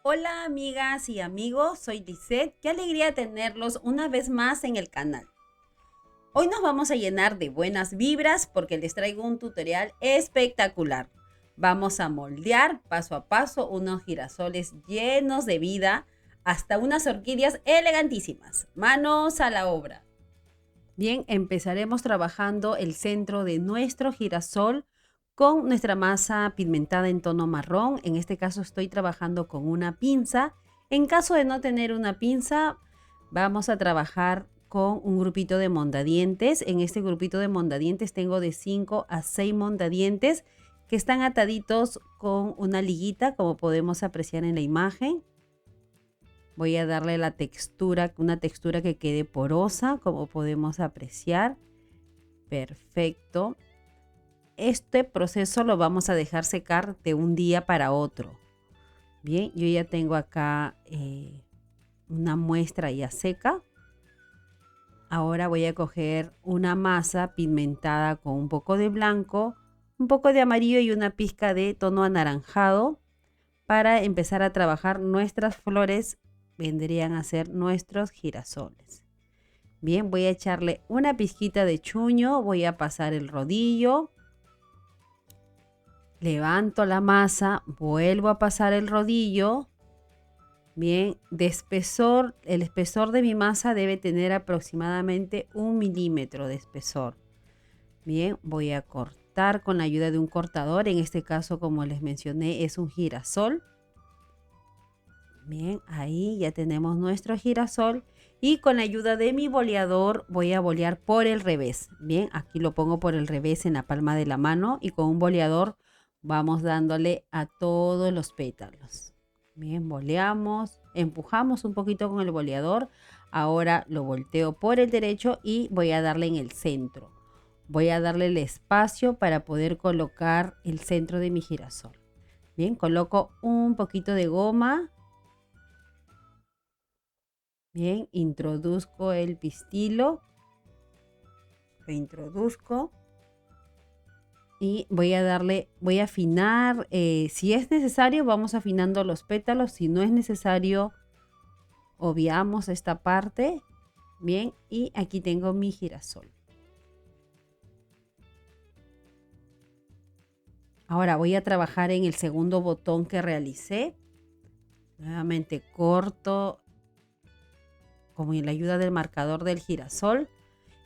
Hola amigas y amigos, soy Lisette. Qué alegría tenerlos una vez más en el canal. Hoy nos vamos a llenar de buenas vibras porque les traigo un tutorial espectacular. Vamos a moldear paso a paso unos girasoles llenos de vida hasta unas orquídeas elegantísimas. Manos a la obra. Bien, empezaremos trabajando el centro de nuestro girasol con nuestra masa pigmentada en tono marrón. En este caso estoy trabajando con una pinza. En caso de no tener una pinza, vamos a trabajar con un grupito de mondadientes. En este grupito de mondadientes tengo de 5 a 6 mondadientes que están ataditos con una liguita, como podemos apreciar en la imagen. Voy a darle la textura, una textura que quede porosa, como podemos apreciar. Perfecto. Este proceso lo vamos a dejar secar de un día para otro. Bien, yo ya tengo acá una muestra ya seca. Ahora voy a coger una masa pigmentada con un poco de blanco, un poco de amarillo y una pizca de tono anaranjado para empezar a trabajar nuestras flores. Vendrían a ser nuestros girasoles. Bien, voy a echarle una pizquita de chuño, voy a pasar el rodillo, levanto la masa, vuelvo a pasar el rodillo. Bien, de espesor, el espesor de mi masa debe tener aproximadamente 1 milímetro de espesor. Bien, voy a cortar con la ayuda de un cortador, en este caso, como les mencioné, es un girasol. Bien, ahí ya tenemos nuestro girasol y con la ayuda de mi boleador voy a bolear por el revés. Bien, aquí lo pongo por el revés en la palma de la mano y con un boleador vamos dándole a todos los pétalos. Bien, boleamos, empujamos un poquito con el boleador. Ahora lo volteo por el derecho y voy a darle en el centro. Voy a darle el espacio para poder colocar el centro de mi girasol. Bien, coloco un poquito de goma. Bien, introduzco el pistilo, lo introduzco y voy a afinar, si es necesario vamos afinando los pétalos, si no es necesario obviamos esta parte. Bien, y aquí tengo mi girasol. Ahora voy a trabajar en el segundo botón que realicé. Nuevamente corto con la ayuda del marcador del girasol.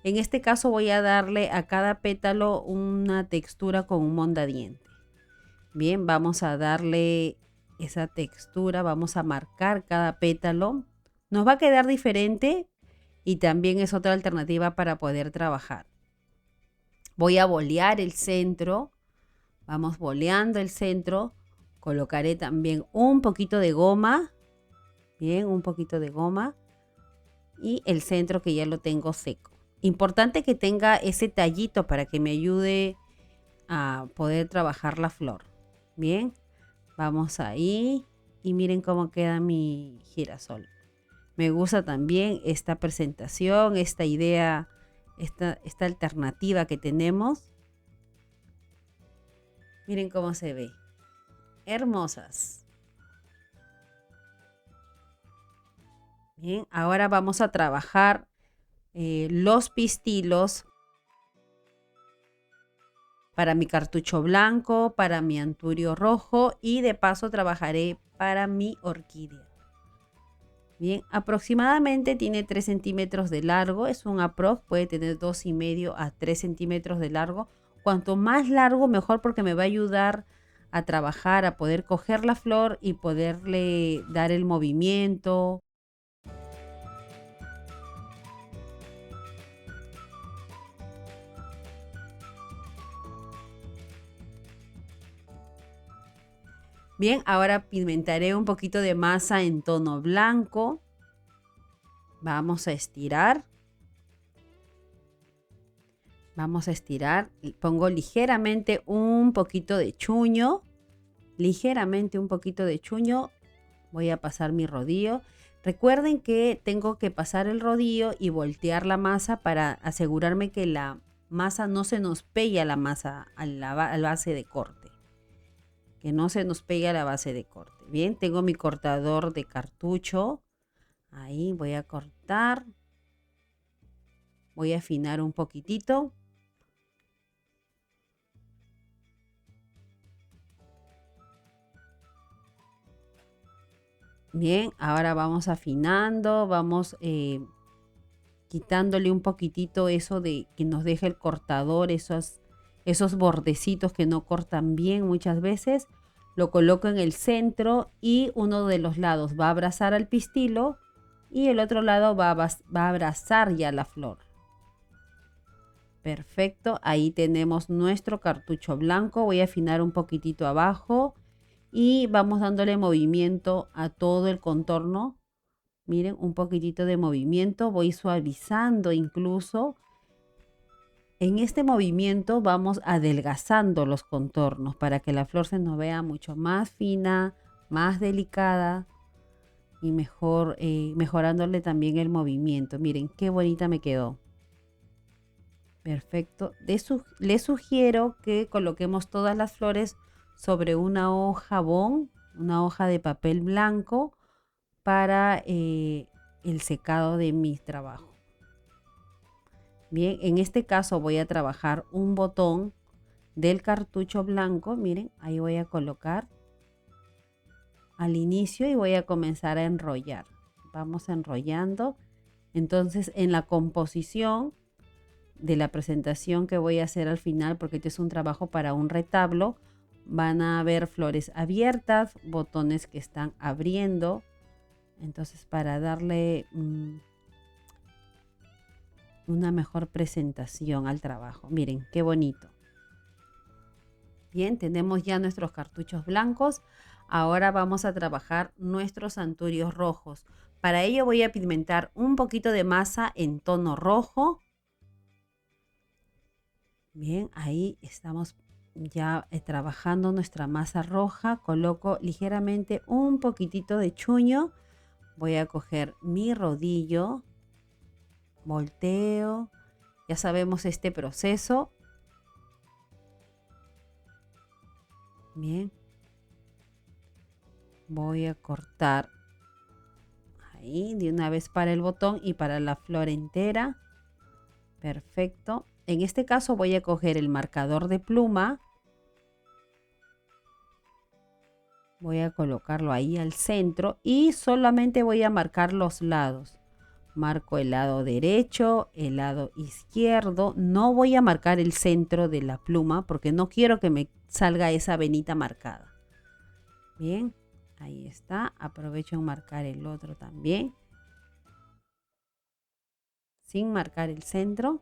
En este caso voy a darle a cada pétalo una textura con un mondadiente. Bien, vamos a darle esa textura, vamos a marcar cada pétalo. Nos va a quedar diferente y también es otra alternativa para poder trabajar. Voy a bolear el centro, vamos boleando el centro. Colocaré también un poquito de goma, bien, un poquito de goma y el centro que ya lo tengo seco. Importante que tenga ese tallito para que me ayude a poder trabajar la flor. Bien, vamos ahí y miren cómo queda mi girasol. Me gusta también esta presentación, esta idea, esta alternativa que tenemos. Miren cómo se ve. Hermosas. Bien, ahora vamos a trabajar los pistilos para mi cartucho blanco, para mi anturio rojo y de paso trabajaré para mi orquídea. Bien, aproximadamente tiene 3 centímetros de largo, es un aprox, puede tener 2,5 a 3 centímetros de largo. Cuanto más largo mejor porque me va a ayudar a trabajar, a poder coger la flor y poderle dar el movimiento. Bien, ahora pigmentaré un poquito de masa en tono blanco. Vamos a estirar. Vamos a estirar. Pongo ligeramente un poquito de chuño. Ligeramente un poquito de chuño. Voy a pasar mi rodillo. Recuerden que tengo que pasar el rodillo y voltear la masa para asegurarme que la masa no se nos pegue a la masa, a la base de corte. que no se nos pegue a la base de corte. Bien, tengo mi cortador de cartucho. Ahí voy a cortar. Voy a afinar un poquitito. Bien, ahora vamos afinando, vamos quitándole un poquitito eso de que nos deja el cortador, esos bordecitos que no cortan bien muchas veces. Lo coloco en el centro y uno de los lados va a abrazar al pistilo y el otro lado va a abrazar ya la flor. Perfecto, ahí tenemos nuestro cartucho blanco. Voy a afinar un poquitito abajo y vamos dándole movimiento a todo el contorno. Miren, un poquitito de movimiento, voy suavizando incluso. En este movimiento vamos adelgazando los contornos para que la flor se nos vea mucho más fina, más delicada y mejor, mejorándole también el movimiento. Miren qué bonita me quedó. Perfecto. Les sugiero que coloquemos todas las flores sobre una hoja bond, una hoja de papel blanco para el secado de mi trabajo. Bien, en este caso voy a trabajar un botón del cartucho blanco. Miren, ahí voy a colocar al inicio y voy a comenzar a enrollar. Vamos enrollando. Entonces, en la composición de la presentación que voy a hacer al final, porque este es un trabajo para un retablo, van a haber flores abiertas, botones que están abriendo. Entonces, para darle una mejor presentación al trabajo. Miren, qué bonito. Bien, tenemos ya nuestros cartuchos blancos. Ahora vamos a trabajar nuestros anturios rojos. Para ello voy a pigmentar un poquito de masa en tono rojo. Bien, ahí estamos ya trabajando nuestra masa roja. Coloco ligeramente un poquitito de chuño. Voy a coger mi rodillo. Volteo, ya sabemos este proceso. Bien, voy a cortar ahí de una vez para el botón y para la flor entera. Perfecto. En este caso voy a coger el marcador de pluma. Voy a colocarlo ahí al centro y solamente voy a marcar los lados. Marco el lado derecho, el lado izquierdo. No voy a marcar el centro de la pluma porque no quiero que me salga esa venita marcada. Bien, ahí está. Aprovecho en marcar el otro también. Sin marcar el centro.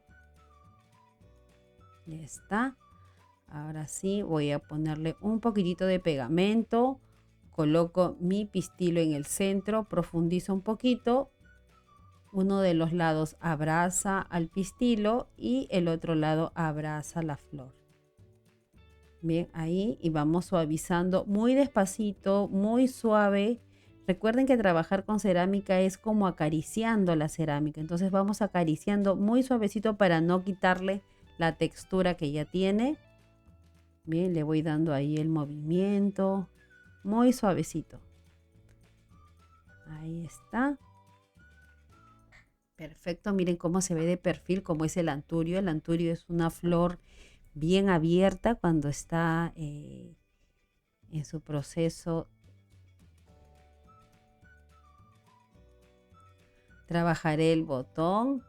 Ya está. Ahora sí voy a ponerle un poquitito de pegamento. Coloco mi pistilo en el centro. Profundizo un poquito. Uno de los lados abraza al pistilo y el otro lado abraza la flor. Bien, ahí y vamos suavizando muy despacito, muy suave. Recuerden que trabajar con cerámica es como acariciando la cerámica. Entonces vamos acariciando muy suavecito para no quitarle la textura que ya tiene. Bien, le voy dando ahí el movimiento. Muy suavecito. Ahí está. Perfecto, miren cómo se ve de perfil, cómo es el anturio. El anturio es una flor bien abierta cuando está en su proceso. Trabajaré el botón.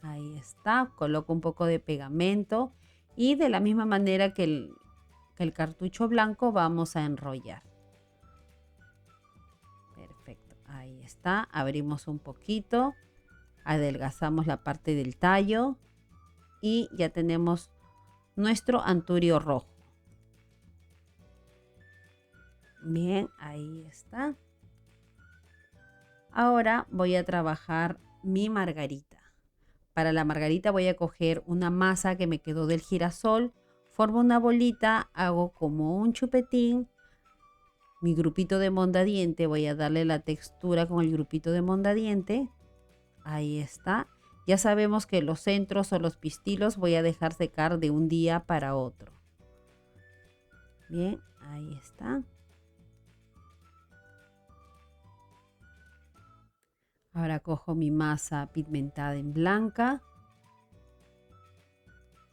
Ahí está. Coloco un poco de pegamento y de la misma manera que el cartucho blanco vamos a enrollar. Perfecto, ahí está. Abrimos un poquito. Adelgazamos la parte del tallo y ya tenemos nuestro anturio rojo. Bien, ahí está. Ahora voy a trabajar mi margarita. Para la margarita voy a coger una masa que me quedó del girasol, formo una bolita, hago como un chupetín. Mi grupito de mondadiente, voy a darle la textura con el grupito de mondadiente. Ahí está. Ya sabemos que los centros o los pistilos voy a dejar secar de un día para otro. Bien, Ahí está. Ahora cojo mi masa pigmentada en blanca.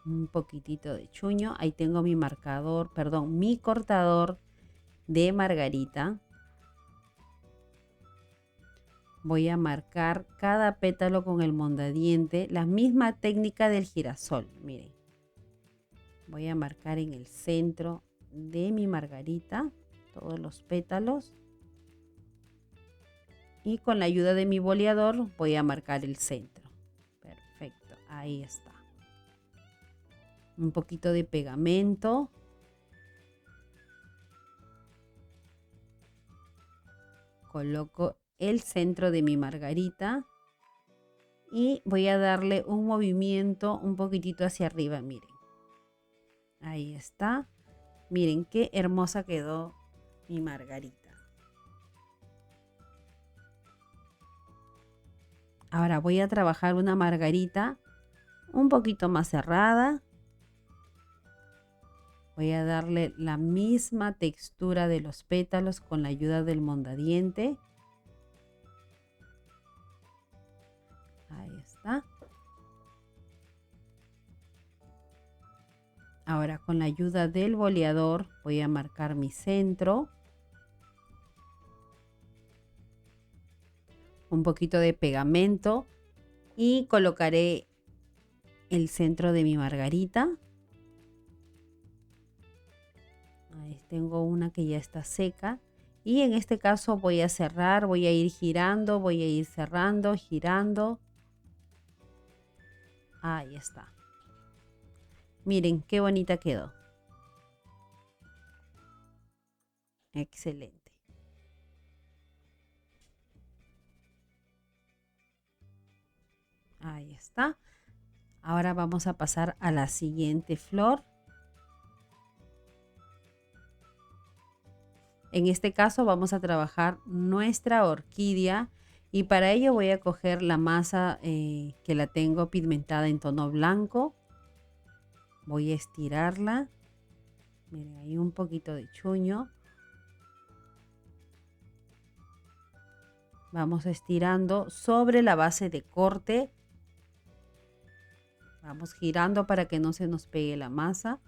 Un poquitito de chuño. Ahí tengo mi marcador, perdón, mi cortador de margarita. Voy a marcar cada pétalo con el mondadiente, la misma técnica del girasol, miren. Voy a marcar en el centro de mi margarita todos los pétalos. Y con la ayuda de mi boleador voy a marcar el centro. Perfecto, ahí está. Un poquito de pegamento. Coloco el centro de mi margarita y voy a darle un movimiento un poquitito hacia arriba, miren. Ahí está. Miren qué hermosa quedó mi margarita. Ahora voy a trabajar una margarita un poquito más cerrada. Voy a darle la misma textura de los pétalos con la ayuda del mondadiente. Ahí está. Ahora con la ayuda del boleador voy a marcar mi centro. Un poquito de pegamento y colocaré el centro de mi margarita. Ahí tengo una que ya está seca y en este caso voy a cerrar, voy a ir girando, voy a ir cerrando, girando. Ahí está. Miren qué bonita quedó. Excelente. Ahí está. Ahora vamos a pasar a la siguiente flor. En este caso vamos a trabajar nuestra orquídea y para ello voy a coger la masa que la tengo pigmentada en tono blanco. Voy a estirarla. Miren, ahí un poquito de chuño. Vamos estirando sobre la base de corte. Vamos girando para que no se nos pegue la masa.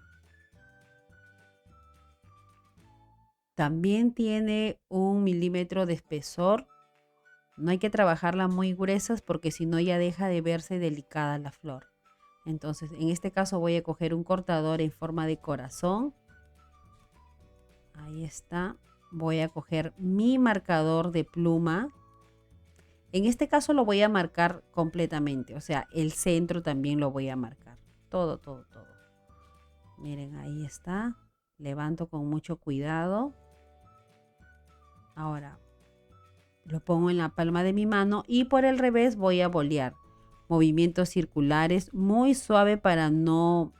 También tiene 1 milímetro de espesor. No hay que trabajarla muy gruesas porque si no ya deja de verse delicada la flor. Entonces en este caso voy a coger un cortador en forma de corazón. Ahí está. Voy a coger mi marcador de pluma. En este caso lo voy a marcar completamente. O sea, el centro también lo voy a marcar. Todo, todo, todo. Miren, ahí está. Levanto con mucho cuidado. Ahora lo pongo en la palma de mi mano y por el revés voy a bolear. Movimientos circulares muy suave para no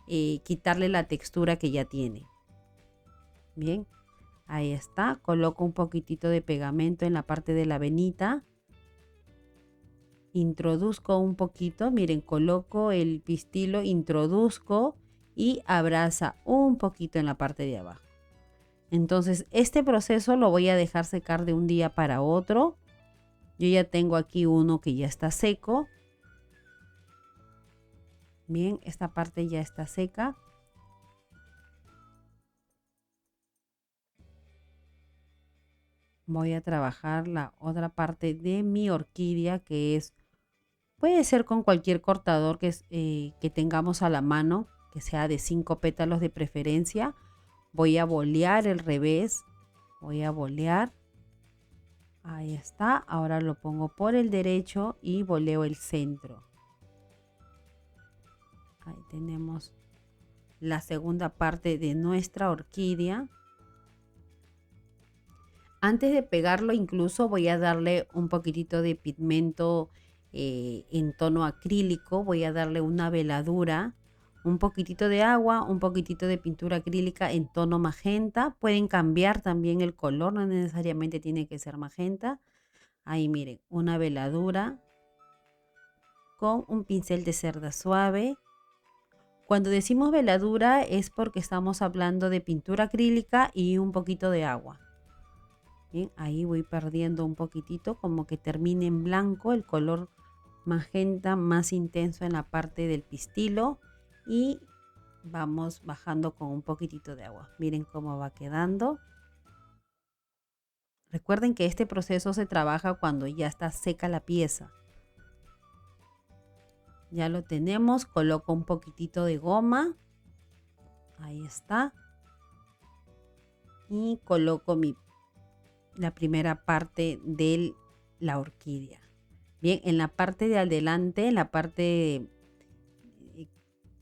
quitarle la textura que ya tiene. Bien, ahí está. Coloco un poquitito de pegamento en la parte de la venita. Introduzco un poquito, miren, coloco el pistilo, introduzco y abraza un poquito en la parte de abajo. Entonces este proceso lo voy a dejar secar de un día para otro. Yo ya tengo aquí uno que ya está seco. Bien, esta parte ya está seca. Voy a trabajar la otra parte de mi orquídea que es, puede ser con cualquier cortador que tengamos a la mano, que sea de 5 pétalos de preferencia. Voy a bolear el revés, voy a bolear. Ahí está, ahora lo pongo por el derecho y boleo el centro. Ahí tenemos la segunda parte de nuestra orquídea. Antes de pegarlo incluso voy a darle un poquitito de pigmento en tono acrílico. Voy a darle una veladura, un poquitito de agua, un poquitito de pintura acrílica en tono magenta. Pueden cambiar también el color, no necesariamente tiene que ser magenta. Ahí miren, una veladura con un pincel de cerda suave. Cuando decimos veladura es porque estamos hablando de pintura acrílica y un poquito de agua. Bien, ahí voy perdiendo un poquitito, como que termine en blanco, el color magenta más intenso en la parte del pistilo, y vamos bajando con un poquitito de agua. Miren cómo va quedando. Recuerden que este proceso se trabaja cuando ya está seca la pieza. Ya lo tenemos, coloco un poquitito de goma. Ahí está. Y coloco la primera parte de la orquídea. Bien, en la parte de adelante, en la parte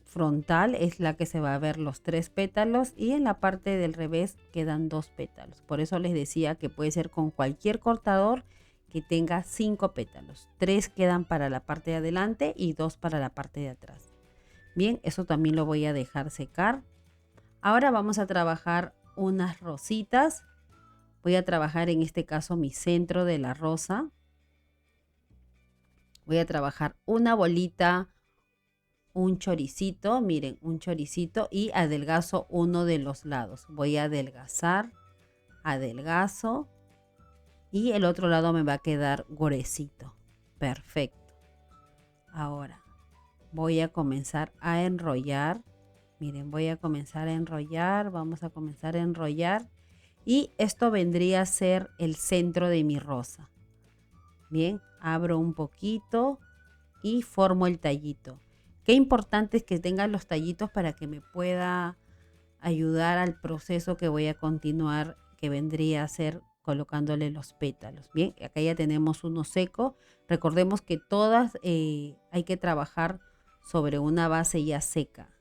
frontal es la que se va a ver los 3 pétalos, y en la parte del revés quedan 2 pétalos. Por eso les decía que puede ser con cualquier cortador que tenga 5 pétalos. 3 quedan para la parte de adelante y 2 para la parte de atrás. Bien, eso también lo voy a dejar secar. Ahora vamos a trabajar unas rositas. Voy a trabajar en este caso mi centro de la rosa. Voy a trabajar una bolita, un choricito, miren, un choricito, y adelgazo uno de los lados. Voy a adelgazar, adelgazo, y el otro lado me va a quedar gruesito. Perfecto. Ahora voy a comenzar a enrollar. Miren, voy a comenzar a enrollar, vamos a comenzar a enrollar, y esto vendría a ser el centro de mi rosa. Bien, abro un poquito y formo el tallito. Qué importante es que tengan los tallitos para que me pueda ayudar al proceso que voy a continuar, que vendría a ser colocándole los pétalos. Bien, acá ya tenemos uno seco. Recordemos que todas hay que trabajar sobre una base ya seca.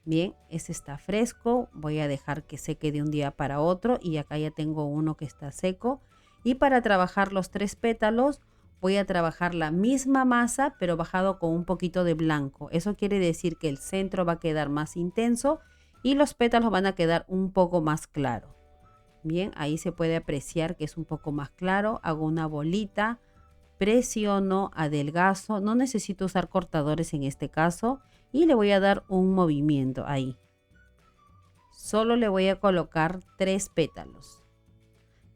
Bien, ese está fresco. Voy a dejar que seque de un día para otro, y acá ya tengo uno que está seco. Y para trabajar los 3 pétalos voy a trabajar la misma masa, pero bajado con un poquito de blanco. Eso quiere decir que el centro va a quedar más intenso y los pétalos van a quedar un poco más claro. Bien, ahí se puede apreciar que es un poco más claro. Hago una bolita, presiono, adelgazo. No necesito usar cortadores en este caso, y le voy a dar un movimiento ahí. Solo le voy a colocar 3 pétalos.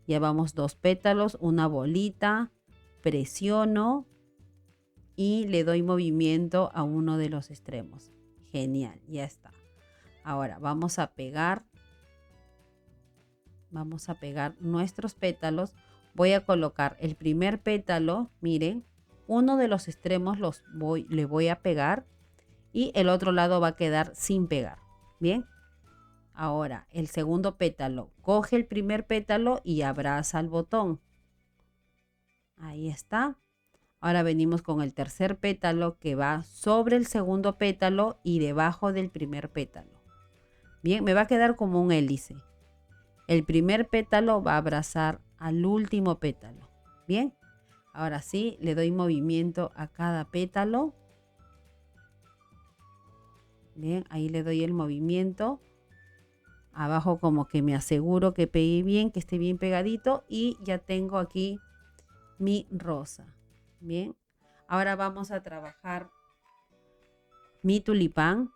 Ya vamos 2 pétalos, una bolita, presiono y le doy movimiento a uno de los extremos. Genial, ya está. Ahora vamos a pegar nuestros pétalos. Voy a colocar el primer pétalo, miren, uno de los extremos le voy a pegar, y el otro lado va a quedar sin pegar. Bien, ahora el segundo pétalo, coge el primer pétalo y abraza el botón. Ahí está. Ahora venimos con el tercer pétalo, que va sobre el segundo pétalo y debajo del primer pétalo. Bien, me va a quedar como un hélice. El primer pétalo va a abrazar al último pétalo. Bien, ahora sí, le doy movimiento a cada pétalo. Bien, ahí le doy el movimiento. Abajo como que me aseguro que pegue bien, que esté bien pegadito, y ya tengo aquí mi rosa. Bien, ahora vamos a trabajar mi tulipán.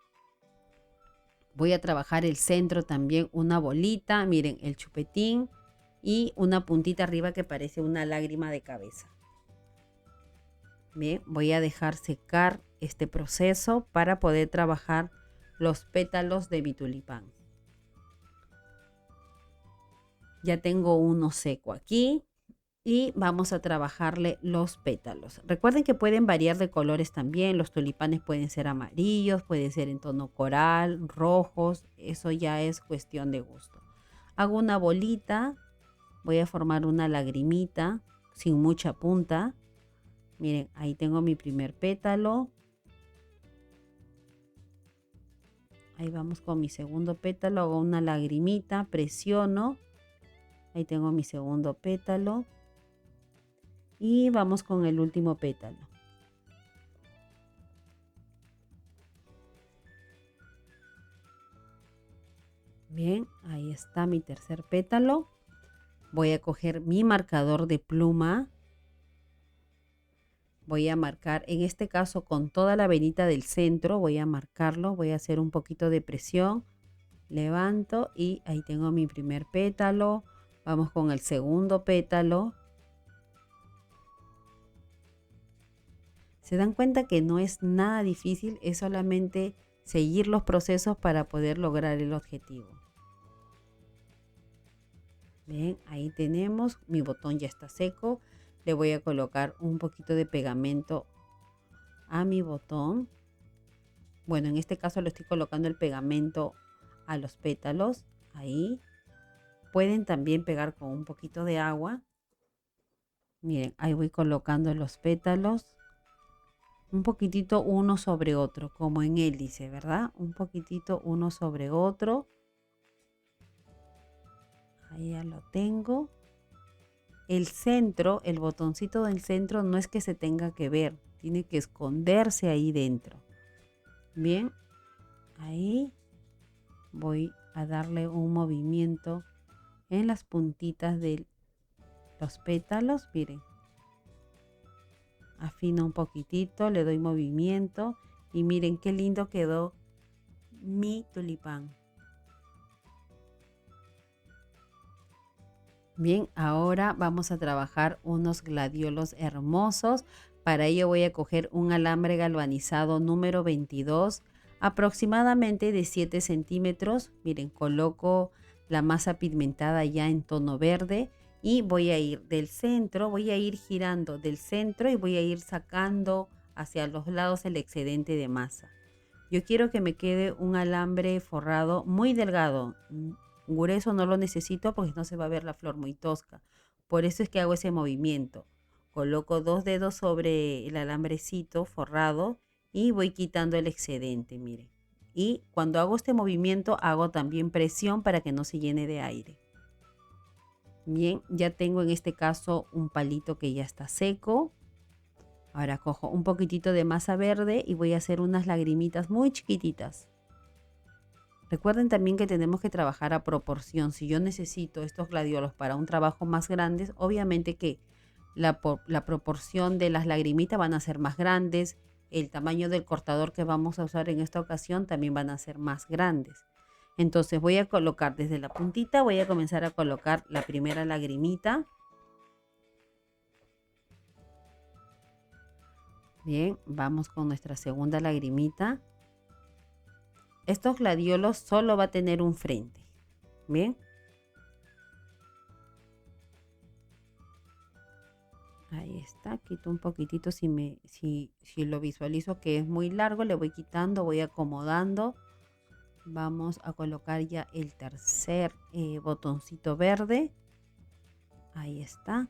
Voy a trabajar el centro también, una bolita, miren, el chupetín, y una puntita arriba que parece una lágrima de cabeza. Bien, voy a dejar secar este proceso para poder trabajar los pétalos de mi tulipán. Ya tengo uno seco aquí, y vamos a trabajarle los pétalos. Recuerden que pueden variar de colores también. Los tulipanes pueden ser amarillos, pueden ser en tono coral, rojos. Eso ya es cuestión de gusto. Hago una bolita. Voy a formar una lagrimita sin mucha punta. Miren, ahí tengo mi primer pétalo. Ahí vamos con mi segundo pétalo. Hago una lagrimita, presiono. Ahí tengo mi segundo pétalo. Y vamos con el último pétalo. Bien, ahí está mi tercer pétalo. Voy a coger mi marcador de pluma. Voy a marcar, en este caso con toda la venita del centro, voy a marcarlo, voy a hacer un poquito de presión, levanto y ahí tengo mi primer pétalo. Vamos con el segundo pétalo. Se dan cuenta que no es nada difícil, es solamente seguir los procesos para poder lograr el objetivo. Bien, ahí tenemos, mi botón ya está seco. Le voy a colocar un poquito de pegamento a mi botón. Bueno, en este caso le estoy colocando el pegamento a los pétalos. Ahí. Pueden también pegar con un poquito de agua. Miren, ahí voy colocando los pétalos. Un poquitito uno sobre otro, como en hélice, ¿verdad? Un poquitito uno sobre otro. Ahí ya lo tengo. El centro, el botoncito del centro no es que se tenga que ver, tiene que esconderse ahí dentro. Bien, ahí voy a darle un movimiento en las puntitas de los pétalos. Miren, afino un poquitito, le doy movimiento y miren qué lindo quedó mi tulipán. Bien, ahora vamos a trabajar unos gladiolos hermosos. Para ello voy a coger un alambre galvanizado número 22, aproximadamente de 7 centímetros. Miren, coloco la masa pigmentada ya en tono verde y voy a ir del centro, voy a ir girando del centro y voy a ir sacando hacia los lados el excedente de masa. Yo quiero que me quede un alambre forrado muy delgado. Grueso no lo necesito porque no se va a ver la flor muy tosca. Por eso es que hago ese movimiento. Coloco 2 dedos sobre el alambrecito forrado y voy quitando el excedente, miren. Y cuando hago este movimiento hago también presión para que no se llene de aire. Bien, ya tengo en este caso un palito que ya está seco. Ahora cojo un poquitito de masa verde y voy a hacer unas lagrimitas muy chiquititas. Recuerden también que tenemos que trabajar a proporción. Si yo necesito estos gladiolos para un trabajo más grande, obviamente que la proporción de las lagrimitas van a ser más grandes. El tamaño del cortador que vamos a usar en esta ocasión también van a ser más grandes. Entonces voy a colocar desde la puntita, voy a comenzar a colocar la primera lagrimita. Bien, vamos con nuestra segunda lagrimita. Estos gladiolos solo va a tener un frente. Bien. Ahí está, quito un poquitito si lo visualizo que es muy largo, le voy quitando, voy acomodando. Vamos a colocar ya el tercer botoncito verde. Ahí está.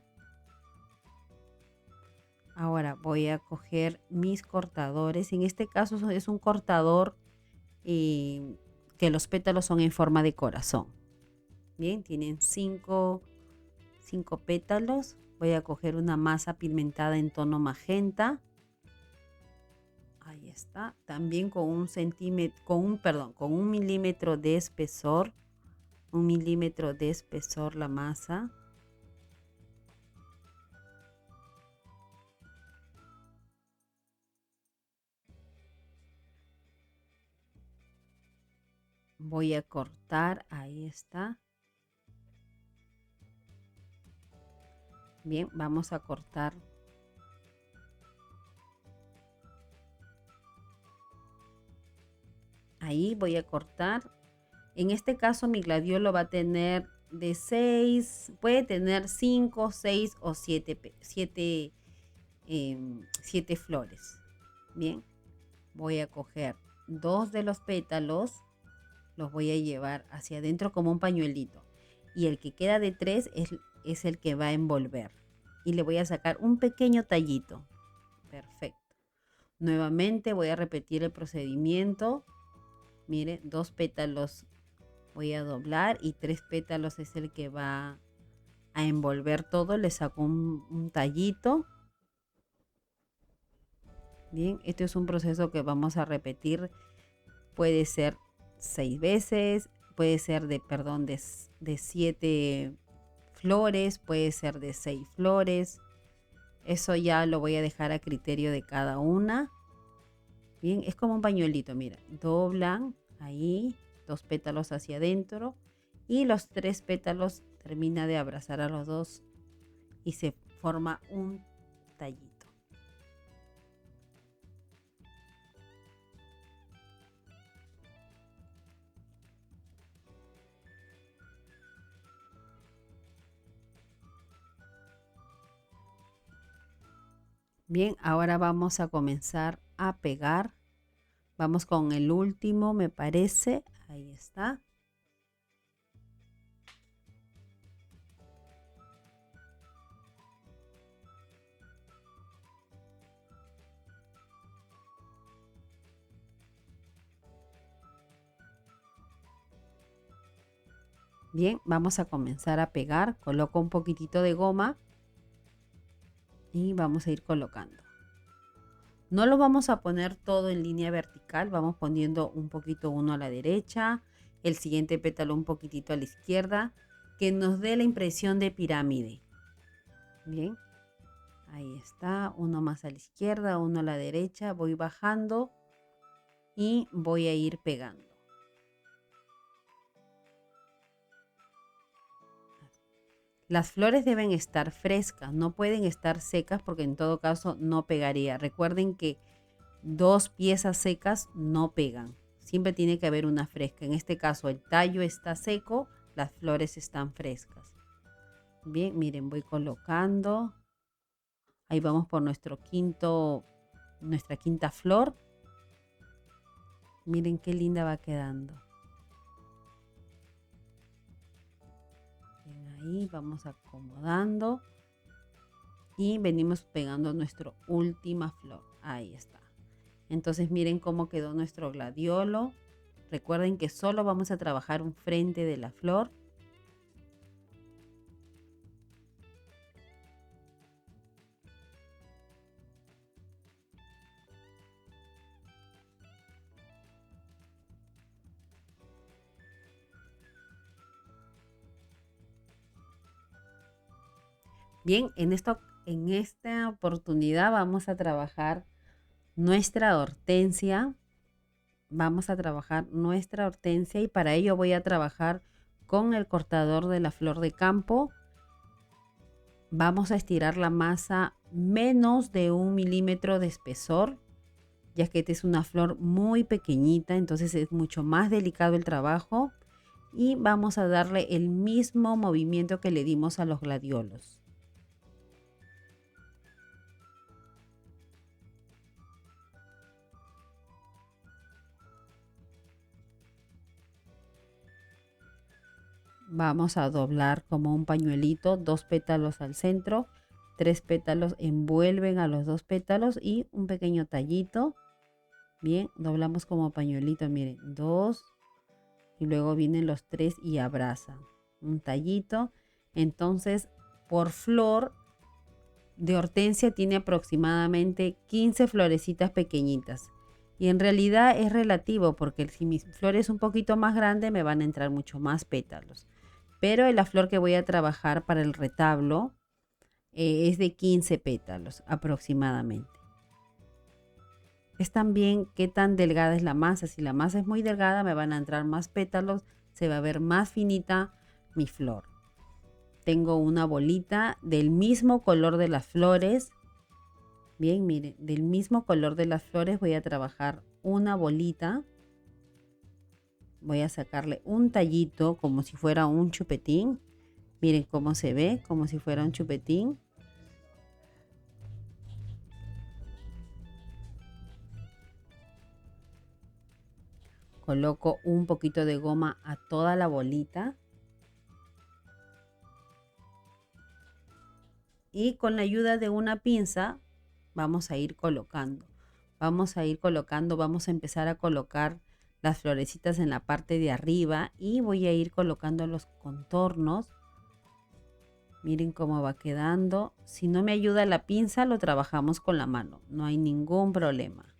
Ahora voy a coger mis cortadores. En este caso es un cortador que los pétalos son en forma de corazón. Bien, tienen 5 pétalos. Voy a coger una masa pigmentada en tono magenta. Ahí está. También con un milímetro de espesor. 1 milímetro de espesor la masa. Voy a cortar. Ahí está. Bien, vamos a cortar. Ahí voy a cortar. En este caso mi gladiolo va a tener de 6, puede tener 5, 6 o 7 flores. Bien, voy a coger 2 de los pétalos, los voy a llevar hacia adentro como un pañuelito. Y el que queda de 3 es el que va a envolver. Y le voy a sacar un pequeño tallito. Perfecto. Nuevamente voy a repetir el procedimiento. Mire, 2 pétalos voy a doblar y 3 pétalos es el que va a envolver todo. Le saco un tallito. Bien, este es un proceso que vamos a repetir. Puede ser 6 veces, puede ser de 7 flores, puede ser de 6 flores. Eso ya lo voy a dejar a criterio de cada una. Bien, es como un pañuelito, mira. Doblan ahí, 2 pétalos hacia adentro y los 3 pétalos termina de abrazar a los dos y se forma un tallito. Bien, ahora vamos a comenzar a pegar. Vamos con el último, me parece. Ahí está. Bien, vamos a comenzar a pegar. Coloco un poquitito de goma y vamos a ir colocando. No lo vamos a poner todo en línea vertical, vamos poniendo un poquito uno a la derecha, el siguiente pétalo un poquitito a la izquierda, que nos dé la impresión de pirámide. Bien, ahí está, uno más a la izquierda, uno a la derecha, voy bajando y voy a ir pegando. Las flores deben estar frescas, no pueden estar secas porque en todo caso no pegaría. Recuerden que 2 piezas secas no pegan. Siempre tiene que haber una fresca. En este caso el tallo está seco, las flores están frescas. Bien, miren, voy colocando. Ahí vamos por nuestra quinta flor. Miren qué linda va quedando. Bien, ahí vamos acomodando. Y venimos pegando nuestra última flor. Ahí está. Entonces miren cómo quedó nuestro gladiolo. Recuerden que solo vamos a trabajar un frente de la flor. Bien, en esta oportunidad vamos a trabajar nuestra hortensia. Vamos a trabajar nuestra hortensia y para ello voy a trabajar con el cortador de la flor de campo. Vamos a estirar la masa menos de 1 milímetro de espesor, ya que esta es una flor muy pequeñita, entonces es mucho más delicado el trabajo. Y vamos a darle el mismo movimiento que le dimos a los gladiolos. Vamos a doblar como un pañuelito, 2 pétalos al centro, 3 pétalos envuelven a los 2 pétalos y un pequeño tallito. Bien, doblamos como pañuelito, miren, 2 y luego vienen los 3 y abrazan. Un tallito. Entonces, por flor de hortensia tiene aproximadamente 15 florecitas pequeñitas. Y en realidad es relativo porque si mi flor es un poquito más grande me van a entrar mucho más pétalos. Pero la flor que voy a trabajar para el retablo es de 15 pétalos aproximadamente. Es también qué tan delgada es la masa. Si la masa es muy delgada me van a entrar más pétalos, se va a ver más finita mi flor. Tengo una bolita del mismo color de las flores. Bien, miren, del mismo color de las flores voy a trabajar una bolita. Voy a sacarle un tallito como si fuera un chupetín. Miren cómo se ve, como si fuera un chupetín. Coloco un poquito de goma a toda la bolita. Y con la ayuda de una pinza vamos a ir colocando. Vamos a ir colocando, vamos a empezar a colocar las florecitas en la parte de arriba y voy a ir colocando los contornos. Miren cómo va quedando. Si no me ayuda la pinza, lo trabajamos con la mano. No hay ningún problema.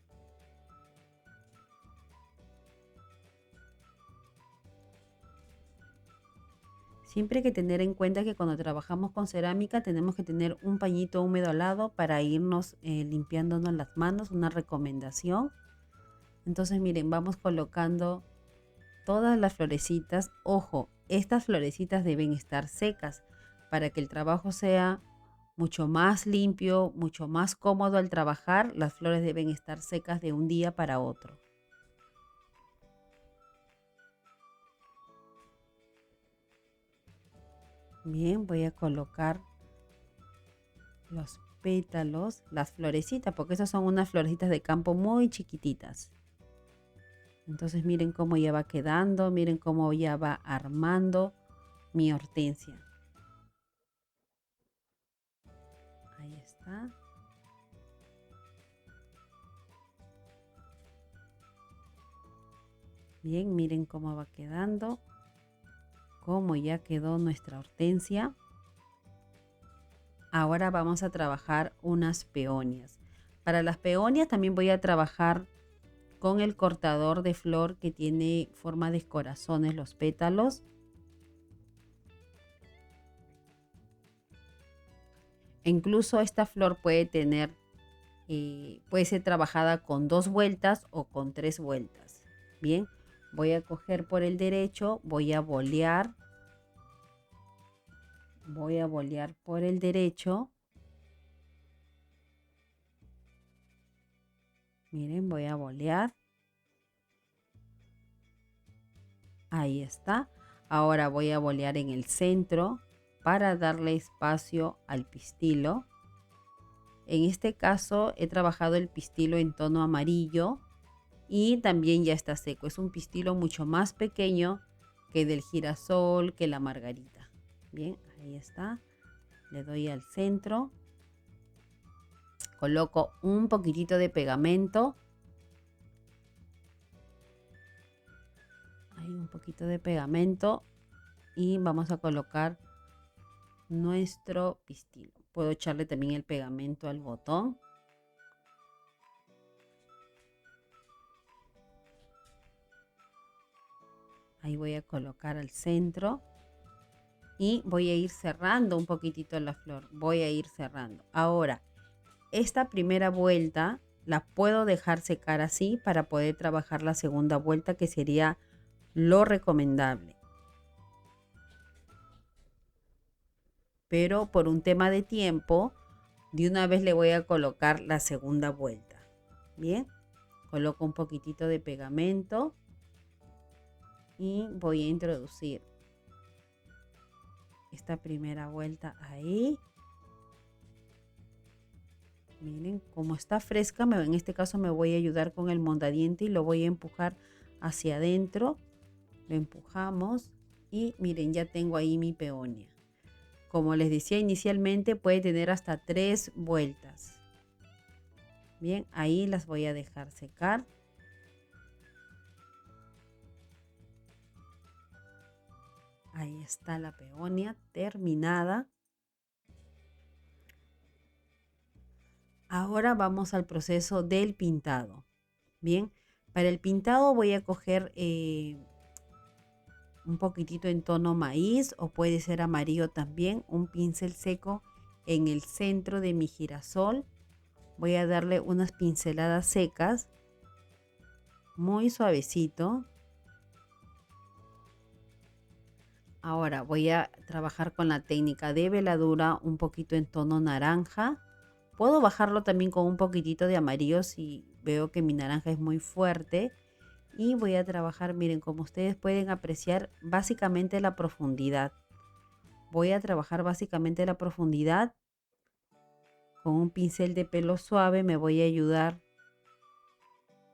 Siempre hay que tener en cuenta que cuando trabajamos con cerámica tenemos que tener un pañito húmedo al lado para irnos limpiándonos las manos, una recomendación. Entonces miren, vamos colocando todas las florecitas. Ojo, estas florecitas deben estar secas para que el trabajo sea mucho más limpio, mucho más cómodo al trabajar. Las flores deben estar secas de un día para otro. Bien, voy a colocar los pétalos, las florecitas, porque esas son unas florecitas de campo muy chiquititas. Entonces miren cómo ya va quedando, miren cómo ya va armando mi hortensia. Ahí está. Bien, miren cómo va quedando, cómo ya quedó nuestra hortensia. Ahora vamos a trabajar unas peonias. Para las peonias también voy a trabajar con el cortador de flor que tiene forma de corazones los pétalos. E incluso esta flor puede tener, puede ser trabajada con 2 vueltas o con 3 vueltas. Bien, voy a coger por el derecho, voy a bolear por el derecho. Miren, voy a bolear. Ahí está. Ahora voy a bolear en el centro para darle espacio al pistilo. En este caso he trabajado el pistilo en tono amarillo y también ya está seco. Es un pistilo mucho más pequeño que del girasol, que la margarita. Bien, ahí está. Le doy al centro. Coloco un poquitito de pegamento. Hay un poquito de pegamento y vamos a colocar nuestro pistilo. Puedo echarle también el pegamento al botón. Ahí voy a colocar al centro y voy a ir cerrando un poquitito la flor. Voy a ir cerrando. Ahora, esta primera vuelta la puedo dejar secar así para poder trabajar la segunda vuelta, que sería lo recomendable. Pero por un tema de tiempo, de una vez le voy a colocar la segunda vuelta. Bien, coloco un poquitito de pegamento y voy a introducir esta primera vuelta ahí. Miren, como está fresca, en este caso me voy a ayudar con el mondadiente y lo voy a empujar hacia adentro. Lo empujamos y miren, ya tengo ahí mi peonia. Como les decía inicialmente, puede tener hasta 3 vueltas. Bien, ahí las voy a dejar secar. Ahí está la peonia terminada. Ahora vamos al proceso del pintado. Bien, para el pintado voy a coger un poquitito en tono maíz o puede ser amarillo también, un pincel seco en el centro de mi girasol. Voy a darle unas pinceladas secas, muy suavecito. Ahora voy a trabajar con la técnica de veladura un poquito en tono naranja. Puedo bajarlo también con un poquitito de amarillo si veo que mi naranja es muy fuerte. Y voy a trabajar, miren, como ustedes pueden apreciar, básicamente la profundidad. Voy a trabajar básicamente la profundidad. Con un pincel de pelo suave me voy a ayudar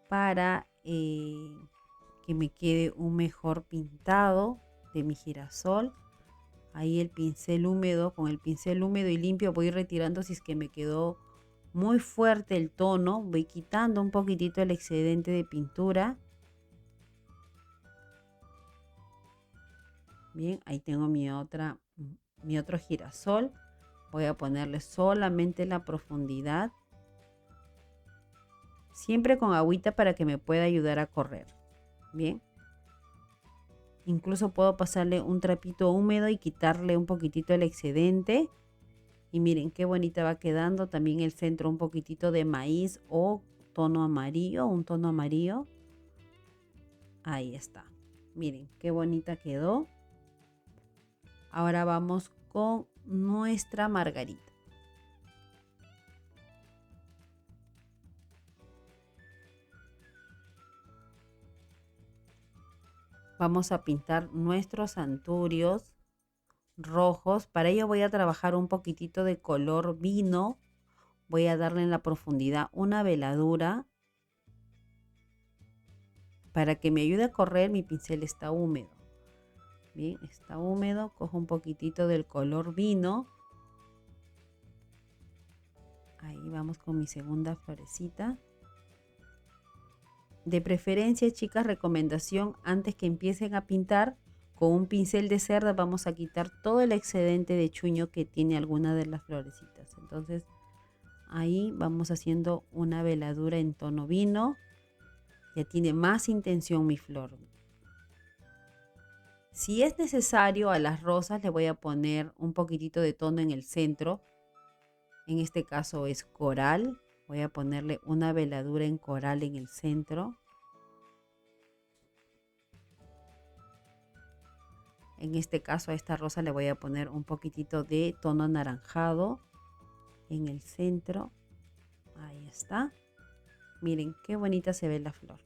para que me quede un mejor pintado de mi girasol. Ahí el pincel húmedo, con el pincel húmedo y limpio voy retirando si es que me quedó muy fuerte el tono. Voy quitando un poquitito el excedente de pintura. Bien, ahí tengo mi otro girasol. Voy a ponerle solamente la profundidad. Siempre con agüita para que me pueda ayudar a correr. Bien. Incluso puedo pasarle un trapito húmedo y quitarle un poquitito el excedente. Y miren qué bonita va quedando. También el centro un poquitito de maíz o tono amarillo, un tono amarillo. Ahí está. Miren qué bonita quedó. Ahora vamos con nuestra margarita. Vamos a pintar nuestros anturios rojos. Para ello voy a trabajar un poquitito de color vino. Voy a darle en la profundidad una veladura. Para que me ayude a correr, mi pincel está húmedo. Bien, está húmedo. Cojo un poquitito del color vino. Ahí vamos con mi segunda florecita. De preferencia, chicas, recomendación, antes que empiecen a pintar, con un pincel de cerda vamos a quitar todo el excedente de chuño que tiene alguna de las florecitas. Entonces, ahí vamos haciendo una veladura en tono vino. Ya tiene más intención mi flor. Si es necesario, a las rosas le voy a poner un poquitito de tono en el centro. En este caso es coral. Voy a ponerle una veladura en coral en el centro. En este caso a esta rosa le voy a poner un poquitito de tono anaranjado en el centro. Ahí está. Miren qué bonita se ve la flor.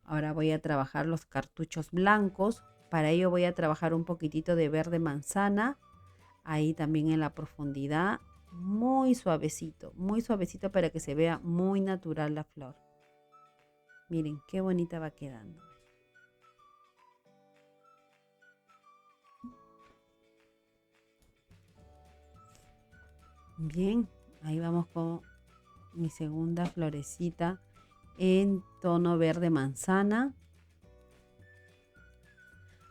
Ahora voy a trabajar los cartuchos blancos. Para ello voy a trabajar un poquitito de verde manzana. Ahí también en la profundidad. Muy suavecito para que se vea muy natural la flor. Miren qué bonita va quedando. Bien, ahí vamos con mi segunda florecita en tono verde manzana.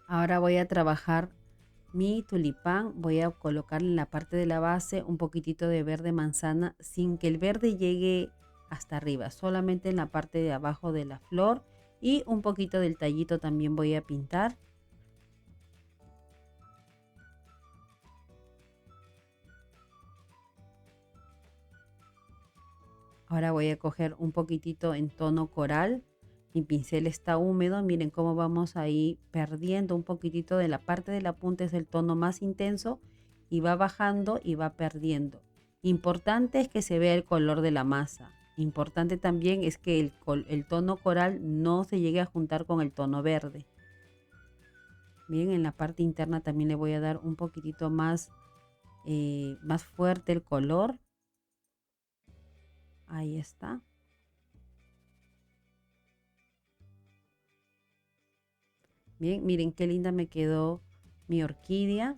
Ahora voy a trabajar mi tulipán. Voy a colocarle en la parte de la base un poquitito de verde manzana sin que el verde llegue hasta arriba, solamente en la parte de abajo de la flor, y un poquito del tallito también voy a pintar. Ahora voy a coger un poquitito en tono coral. Mi pincel está húmedo. Miren cómo vamos ahí perdiendo un poquitito de la parte de la punta. Es el tono más intenso y va bajando y va perdiendo. Importante es que se vea el color de la masa. Importante también es que el tono coral no se llegue a juntar con el tono verde. Bien, en la parte interna también le voy a dar un poquitito más fuerte el color. Ahí está. Bien, miren qué linda me quedó mi orquídea.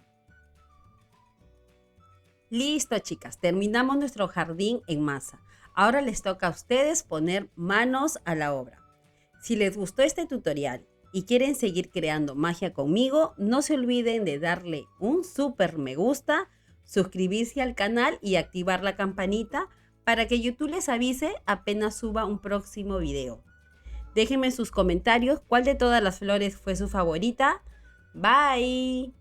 Listo, chicas, terminamos nuestro jardín en masa. Ahora les toca a ustedes poner manos a la obra. Si les gustó este tutorial y quieren seguir creando magia conmigo, no se olviden de darle un súper me gusta, suscribirse al canal y activar la campanita para que YouTube les avise apenas suba un próximo video. Déjenme en sus comentarios cuál de todas las flores fue su favorita. Bye.